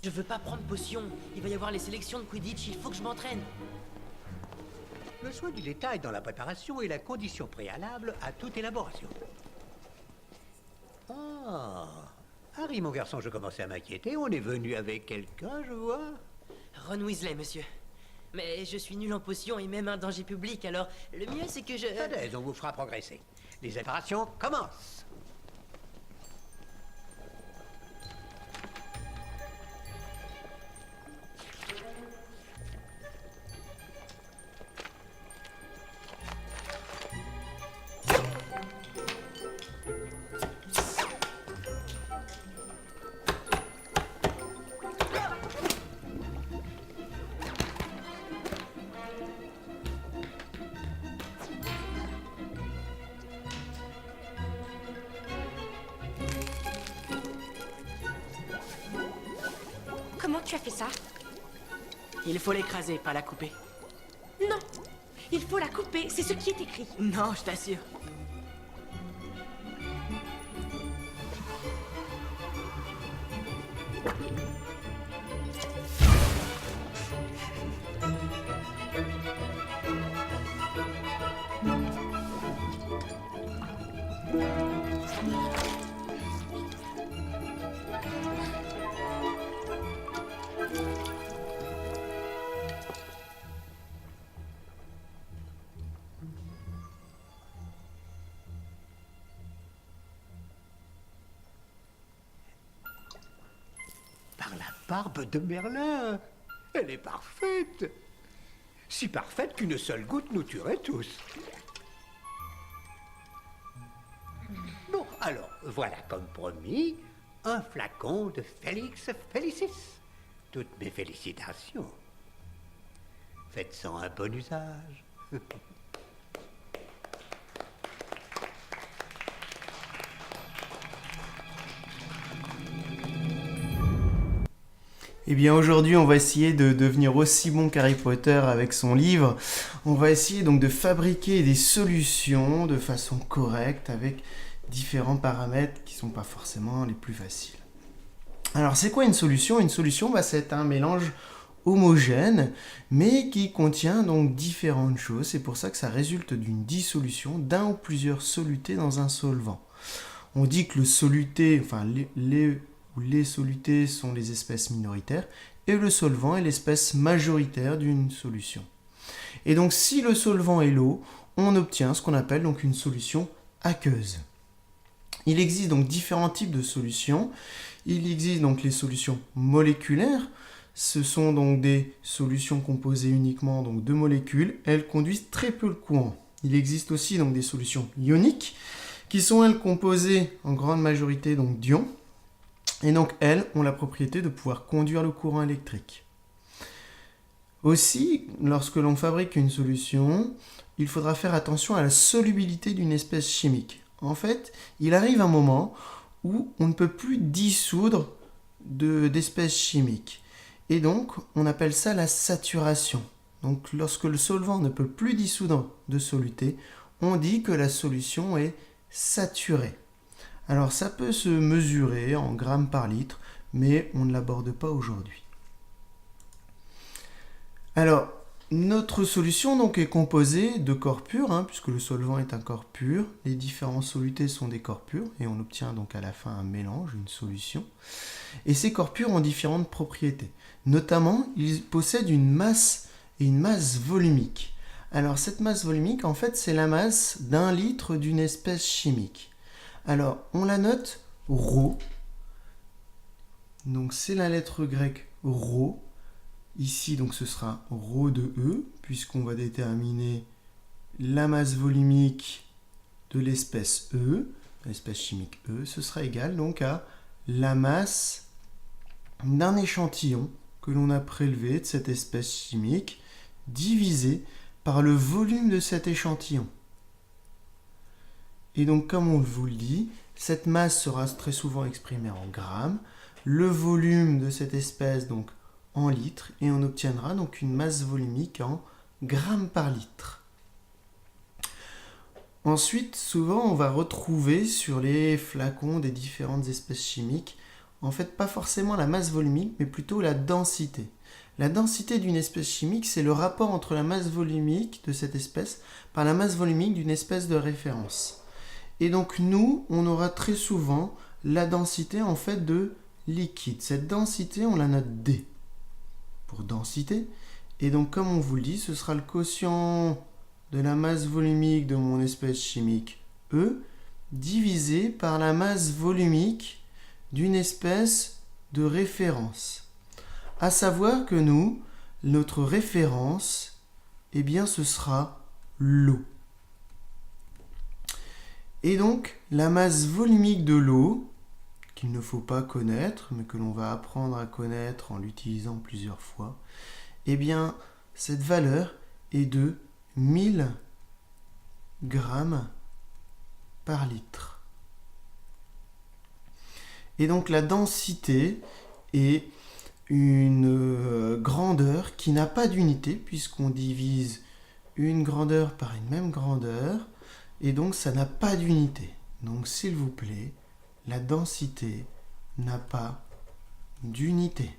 Je veux pas prendre potion. Il va y avoir les sélections de Quidditch, il faut que je m'entraîne. Le soin du détail dans la préparation est la condition préalable à toute élaboration. Ah, Harry, mon garçon, je commençais à m'inquiéter. On est venu avec quelqu'un, je vois. Ron Weasley, monsieur. Mais je suis nul en potions et même un danger public, alors le mieux c'est que je... Pas d'aise, on vous fera progresser. Les opérations commencent. Comment tu as fait ça? Il faut l'écraser, pas la couper. Non, il faut la couper, c'est ce qui est écrit. Non, je t'assure. Par la barbe de Merlin. Elle est parfaite. Si parfaite qu'une seule goutte nous tuerait tous. Bon, alors, voilà comme promis, un flacon de Félix Félicis. Toutes mes félicitations. Faites-en un bon usage. Eh bien aujourd'hui on va essayer de devenir aussi bon qu'Harry Potter avec son livre. On va essayer donc de fabriquer des solutions de façon correcte avec différents paramètres qui ne sont pas forcément les plus faciles. Alors c'est quoi une solution? Une solution, c'est un mélange homogène mais qui contient donc différentes choses. C'est pour ça que ça résulte d'une dissolution d'un ou plusieurs solutés dans un solvant. On dit que le soluté, enfin les solutés sont les espèces minoritaires et le solvant est l'espèce majoritaire d'une solution. Et donc si le solvant est l'eau, on obtient ce qu'on appelle donc une solution aqueuse. Il existe donc différents types de solutions. Il existe donc les solutions moléculaires. Ce sont donc des solutions composées uniquement donc de molécules. Elles conduisent très peu le courant. Il existe aussi donc des solutions ioniques qui sont elles composées en grande majorité donc d'ions. Et donc, elles ont la propriété de pouvoir conduire le courant électrique. Aussi, lorsque l'on fabrique une solution, il faudra faire attention à la solubilité d'une espèce chimique. En fait, il arrive un moment où on ne peut plus dissoudre d'espèces chimiques. Et donc, on appelle ça la saturation. Donc, lorsque le solvant ne peut plus dissoudre de soluté, on dit que la solution est saturée. Alors ça peut se mesurer en grammes par litre, mais on ne l'aborde pas aujourd'hui. Alors, notre solution donc est composée de corps purs, puisque le solvant est un corps pur. Les différents solutés sont des corps purs, et on obtient donc à la fin un mélange, une solution. Et ces corps purs ont différentes propriétés. Notamment, ils possèdent une masse et une masse volumique. Alors cette masse volumique, en fait, c'est la masse d'un litre d'une espèce chimique. Alors, on la note ρ. Donc, c'est la lettre grecque ρ. Ici, donc, ce sera ρ de E, puisqu'on va déterminer la masse volumique de l'espèce E, l'espèce chimique E. Ce sera égal donc à la masse d'un échantillon que l'on a prélevé de cette espèce chimique, divisé par le volume de cet échantillon. Et donc, comme on vous le dit, cette masse sera très souvent exprimée en grammes, le volume de cette espèce donc en litres, et on obtiendra donc une masse volumique en grammes par litre. Ensuite, souvent, on va retrouver sur les flacons des différentes espèces chimiques en fait pas forcément la masse volumique, mais plutôt la densité. La densité d'une espèce chimique, c'est le rapport entre la masse volumique de cette espèce par la masse volumique d'une espèce de référence. Et donc nous, on aura très souvent la densité en fait de liquide. Cette densité, on la note D pour densité. Et donc comme on vous le dit, ce sera le quotient de la masse volumique de mon espèce chimique E divisé par la masse volumique d'une espèce de référence. À savoir que nous, notre référence, eh bien ce sera l'eau. Et donc, la masse volumique de l'eau, qu'il ne faut pas connaître, mais que l'on va apprendre à connaître en l'utilisant plusieurs fois, eh bien, cette valeur est de 1000 grammes par litre. Et donc, la densité est une grandeur qui n'a pas d'unité, puisqu'on divise une grandeur par une même grandeur, et donc ça n'a pas d'unité. Donc s'il vous plaît, la densité n'a pas d'unité.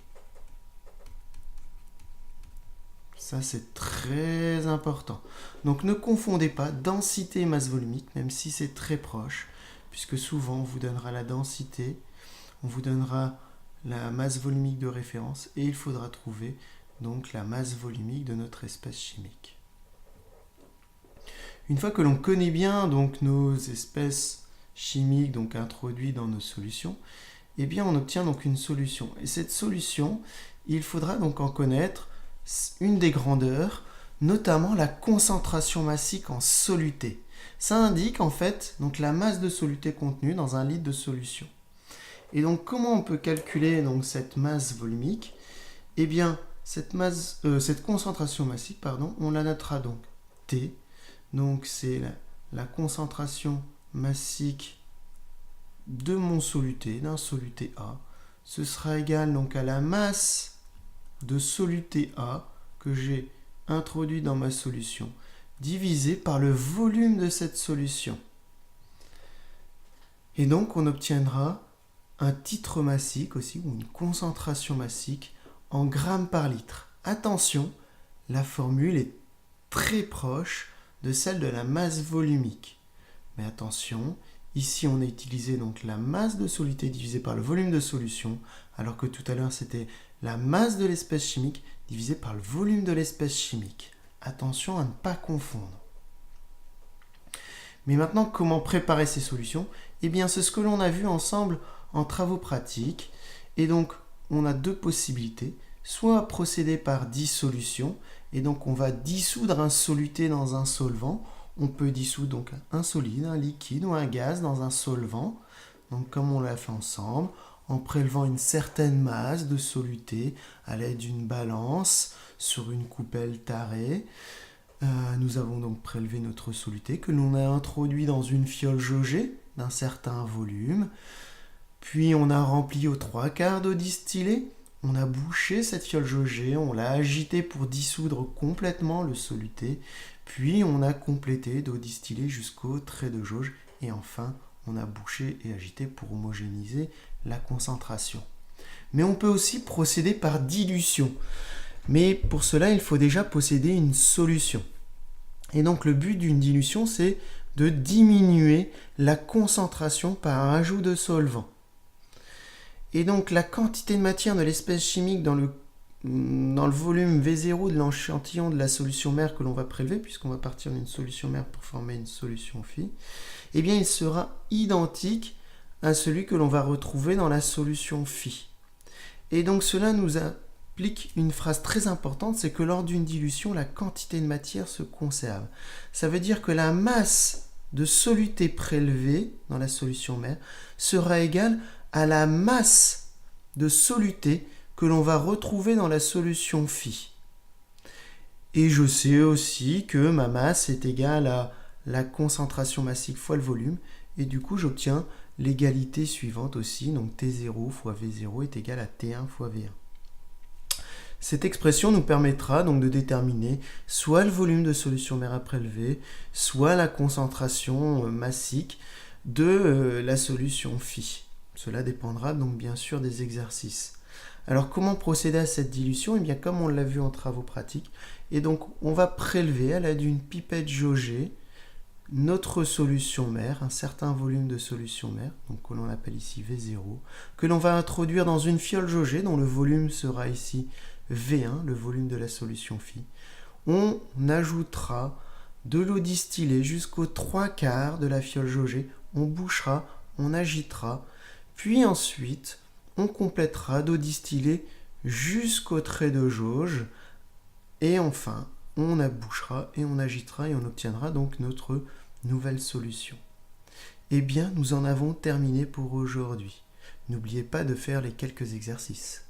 Ça c'est très important. Donc ne confondez pas densité et masse volumique, même si c'est très proche, puisque souvent on vous donnera la densité, on vous donnera la masse volumique de référence et il faudra trouver donc la masse volumique de notre espèce chimique. Une fois que l'on connaît bien donc nos espèces chimiques donc introduites dans nos solutions, eh bien on obtient donc une solution. Et cette solution, il faudra donc en connaître une des grandeurs, notamment la concentration massique en soluté. Ça indique en fait donc la masse de soluté contenue dans un litre de solution. Et donc, comment on peut calculer donc, cette masse volumique? Eh bien, cette concentration massique, on la notera donc T. Donc, c'est la concentration massique de mon soluté, d'un soluté A. Ce sera égal donc, à la masse de soluté A que j'ai introduit dans ma solution, divisé par le volume de cette solution. Et donc, on obtiendra un titre massique aussi, ou une concentration massique en grammes par litre. Attention, la formule est très proche de celle de la masse volumique. Mais attention, ici on a utilisé donc la masse de soluté divisée par le volume de solution, alors que tout à l'heure c'était la masse de l'espèce chimique divisée par le volume de l'espèce chimique. Attention à ne pas confondre. Mais maintenant, comment préparer ces solutions? Eh bien, c'est ce que l'on a vu ensemble en travaux pratiques. Et donc, on a deux possibilités. Soit procéder par dissolution, et donc on va dissoudre un soluté dans un solvant. On peut dissoudre donc un solide, un liquide ou un gaz dans un solvant. Donc, comme on l'a fait ensemble, en prélevant une certaine masse de soluté à l'aide d'une balance sur une coupelle tarée. Nous avons donc prélevé notre soluté que l'on a introduit dans une fiole jaugée d'un certain volume. Puis on a rempli aux 3/4 d'eau distillée. On a bouché cette fiole jaugée, on l'a agitée pour dissoudre complètement le soluté. Puis on a complété d'eau distillée jusqu'au trait de jauge. Et enfin, on a bouché et agité pour homogénéiser la concentration. Mais on peut aussi procéder par dilution. Mais pour cela, il faut déjà posséder une solution. Et donc le but d'une dilution, c'est de diminuer la concentration par un ajout de solvant. Et donc la quantité de matière de l'espèce chimique dans le volume V0 de l'échantillon de la solution mère que l'on va prélever, puisqu'on va partir d'une solution mère pour former une solution phi, eh bien il sera identique à celui que l'on va retrouver dans la solution phi. Et donc cela nous implique une phrase très importante, c'est que lors d'une dilution, la quantité de matière se conserve. Ça veut dire que la masse de soluté prélevée dans la solution mère sera égale à la masse de soluté que l'on va retrouver dans la solution phi. Et je sais aussi que ma masse est égale à la concentration massique fois le volume, et du coup j'obtiens l'égalité suivante aussi, donc T0 fois V0 est égal à T1 fois V1. Cette expression nous permettra donc de déterminer soit le volume de solution mère à prélever, soit la concentration massique de la solution phi. Cela dépendra donc bien sûr des exercices. Alors comment procéder à cette dilution? Eh bien comme on l'a vu en travaux pratiques, et donc on va prélever à l'aide d'une pipette jaugée notre solution mère, un certain volume de solution mère, donc que l'on appelle ici V0, que l'on va introduire dans une fiole jaugée dont le volume sera ici V1, le volume de la solution phi. On ajoutera de l'eau distillée jusqu'aux 3/4 de la fiole jaugée, on bouchera, on agitera, puis ensuite on complétera d'eau distillée jusqu'au trait de jauge, et enfin on abouchera et on agitera et on obtiendra donc notre nouvelle solution. Eh bien, nous en avons terminé pour aujourd'hui. N'oubliez pas de faire les quelques exercices.